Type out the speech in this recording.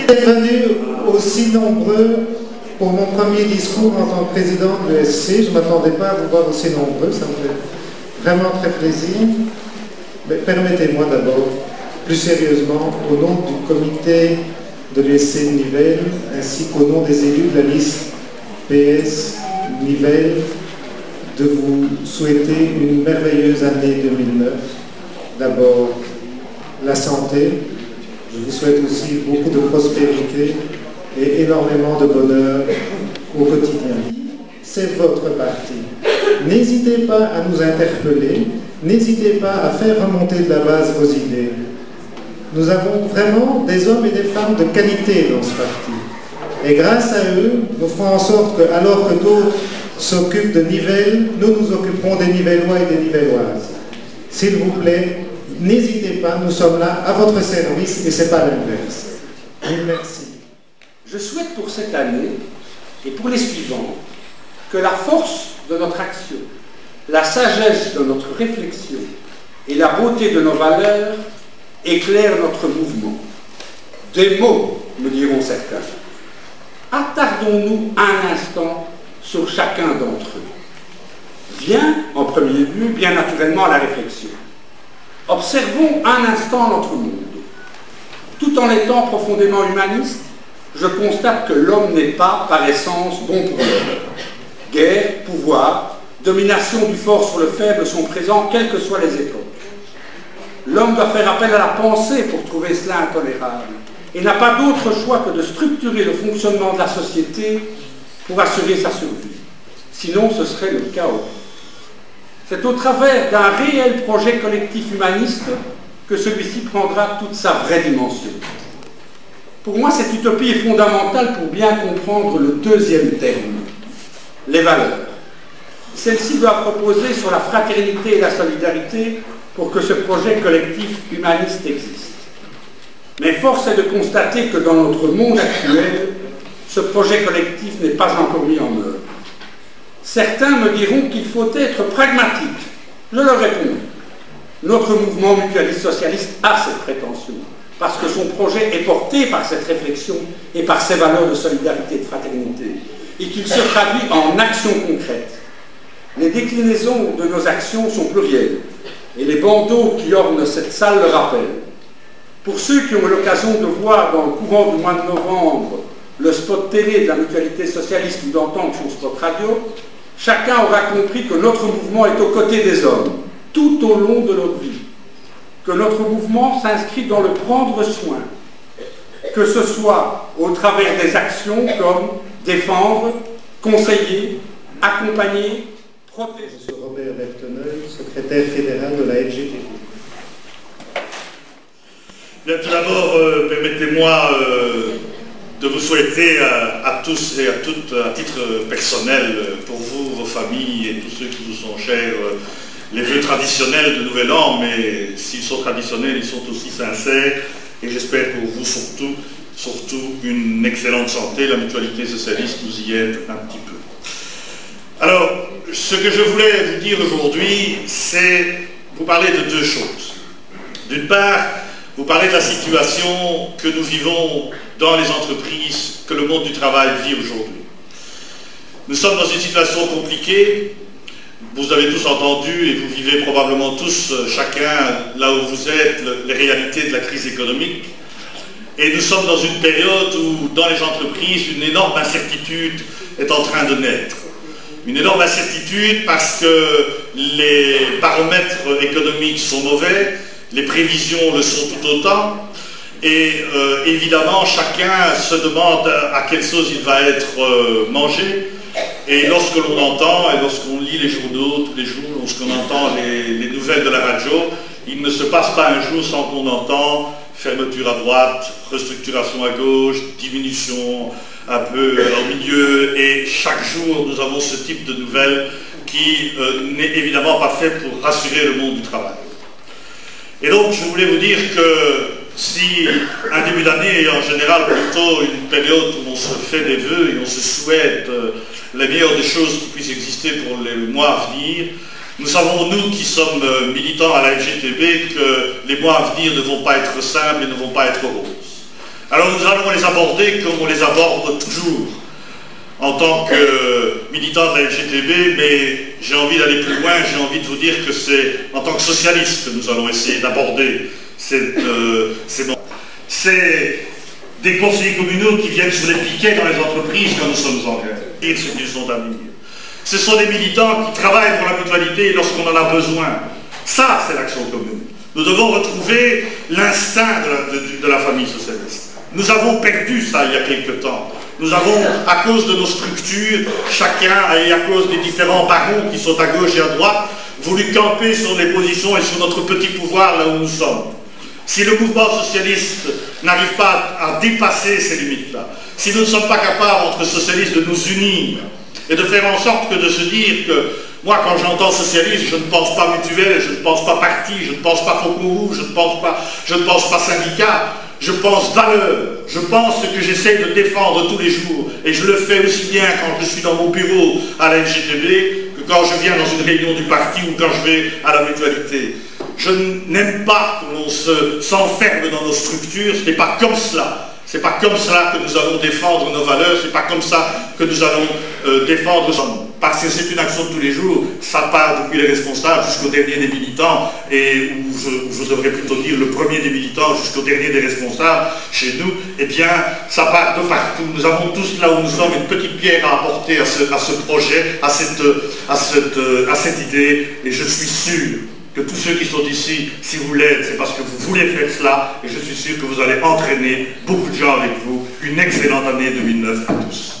D'être venus aussi nombreux pour mon premier discours en tant que président de l'ESC. Je ne m'attendais pas à vous voir aussi nombreux, ça me fait vraiment très plaisir. Mais permettez-moi d'abord, plus sérieusement, au nom du comité de l'ESC de Nivelles, ainsi qu'au nom des élus de la liste PS Nivelles, de vous souhaiter une merveilleuse année 2009. D'abord, la santé. Je vous souhaite aussi beaucoup de prospérité et énormément de bonheur au quotidien. C'est votre parti. N'hésitez pas à nous interpeller, n'hésitez pas à faire remonter de la base vos idées. Nous avons vraiment des hommes et des femmes de qualité dans ce parti. Et grâce à eux, nous ferons en sorte que, alors que d'autres s'occupent de Nivelles, nous nous occuperons des Nivellois et des Nivelloises. S'il vous plaît, n'hésitez pas, nous sommes là à votre service et ce n'est pas l'inverse. Merci. Je souhaite pour cette année et pour les suivantes que la force de notre action, la sagesse de notre réflexion et la beauté de nos valeurs éclairent notre mouvement. Des mots, me diront certains. Attardons-nous un instant sur chacun d'entre eux. Vient, en premier lieu, bien naturellement, la réflexion. Observons un instant notre monde. Tout en étant profondément humaniste, je constate que l'homme n'est pas, par essence, bon pour l'homme. Guerre, pouvoir, domination du fort sur le faible sont présents, quelles que soient les époques. L'homme doit faire appel à la pensée pour trouver cela intolérable, et n'a pas d'autre choix que de structurer le fonctionnement de la société pour assurer sa survie. Sinon, ce serait le chaos. C'est au travers d'un réel projet collectif humaniste que celui-ci prendra toute sa vraie dimension. Pour moi, cette utopie est fondamentale pour bien comprendre le deuxième terme, les valeurs. Celles-ci doivent reposer sur la fraternité et la solidarité pour que ce projet collectif humaniste existe. Mais force est de constater que dans notre monde actuel, ce projet collectif n'est pas encore mis en œuvre. Certains me diront qu'il faut être pragmatique. Je leur réponds. Notre mouvement mutualiste socialiste a cette prétention, parce que son projet est porté par cette réflexion et par ses valeurs de solidarité et de fraternité, et qu'il se traduit en actions concrètes. Les déclinaisons de nos actions sont plurielles, et les bandeaux qui ornent cette salle le rappellent. Pour ceux qui ont eu l'occasion de voir dans le courant du mois de novembre le spot télé de la mutualité socialiste ou d'entendre son spot radio, chacun aura compris que notre mouvement est aux côtés des hommes, tout au long de notre vie. Que notre mouvement s'inscrit dans le prendre soin, que ce soit au travers des actions comme défendre, conseiller, accompagner, protéger. Monsieur Robert Bertheneuil, secrétaire fédéral de la FGTB. Bien, tout d'abord, permettez-moi de vous souhaiter à tous et à toutes, à titre personnel, pour vous, vos familles et tous ceux qui vous sont chers, les vœux traditionnels de Nouvel An, mais s'ils sont traditionnels, ils sont aussi sincères, et j'espère pour vous surtout une excellente santé. La mutualité socialiste nous y aide un petit peu. Alors, ce que je voulais vous dire aujourd'hui, c'est vous parler de deux choses. D'une part, vous parler de la situation que nous vivons dans les entreprises, que le monde du travail vit aujourd'hui. Nous sommes dans une situation compliquée. Vous avez tous entendu et vous vivez probablement tous, chacun là où vous êtes, les réalités de la crise économique. Et nous sommes dans une période où, dans les entreprises, une énorme incertitude est en train de naître. Une énorme incertitude parce que les paramètres économiques sont mauvais, les prévisions le sont tout autant, et évidemment, chacun se demande à quelle sauce il va être mangé. Et lorsque l'on entend, et lorsqu'on lit les journaux tous les jours, lorsqu'on entend les nouvelles de la radio, il ne se passe pas un jour sans qu'on entend fermeture à droite, restructuration à gauche, diminution un peu au milieu, et chaque jour nous avons ce type de nouvelles qui n'est évidemment pas fait pour rassurer le monde du travail. Et donc je voulais vous dire que si un début d'année est en général plutôt une période où on se fait des vœux et on se souhaite la meilleure des choses qui puissent exister pour les mois à venir, nous savons, nous qui sommes militants à la FGTB, que les mois à venir ne vont pas être simples et ne vont pas être roses. Alors nous allons les aborder comme on les aborde toujours, en tant que militant de la LGTB, mais j'ai envie d'aller plus loin, j'ai envie de vous dire que c'est en tant que socialiste que nous allons essayer d'aborder ces des conseillers communaux qui viennent sur les piquets dans les entreprises quand nous sommes en guerre, et ce qu'ils sont à dire. Ce sont des militants qui travaillent pour la mutualité lorsqu'on en a besoin. Ça, c'est l'action commune. Nous devons retrouver l'instinct de la famille socialiste. Nous avons perdu ça il y a quelque temps. Nous avons, à cause de nos structures, chacun, et à cause des différents barons qui sont à gauche et à droite, voulu camper sur les positions et sur notre petit pouvoir là où nous sommes. Si le mouvement socialiste n'arrive pas à dépasser ces limites-là, si nous ne sommes pas capables, entre socialistes, de nous unir et de faire en sorte que de se dire que moi, quand j'entends socialiste, je ne pense pas mutuelle, je ne pense pas parti, je ne pense pas Faucon Rouge, je ne pense pas syndicat, je pense valeur, je pense ce que j'essaie de défendre tous les jours, et je le fais aussi bien quand je suis dans mon bureau à la LGTB que quand je viens dans une réunion du parti ou quand je vais à la mutualité. Je n'aime pas que l'on s'enferme dans nos structures, ce n'est pas comme cela. Ce n'est pas comme cela que nous allons défendre nos valeurs, ce n'est pas comme ça que nous allons défendre nos hommes. Parce que c'est une action de tous les jours, ça part depuis les responsables jusqu'au dernier des militants, et je devrais plutôt dire le premier des militants jusqu'au dernier des responsables chez nous, eh bien ça part de partout. Nous avons tous là où nous sommes une petite pierre à apporter à ce projet, à cette idée, et je suis sûr que tous ceux qui sont ici, si vous l'êtes, c'est parce que vous voulez faire cela, et je suis sûr que vous allez entraîner beaucoup de gens avec vous. Une excellente année 2009 à tous.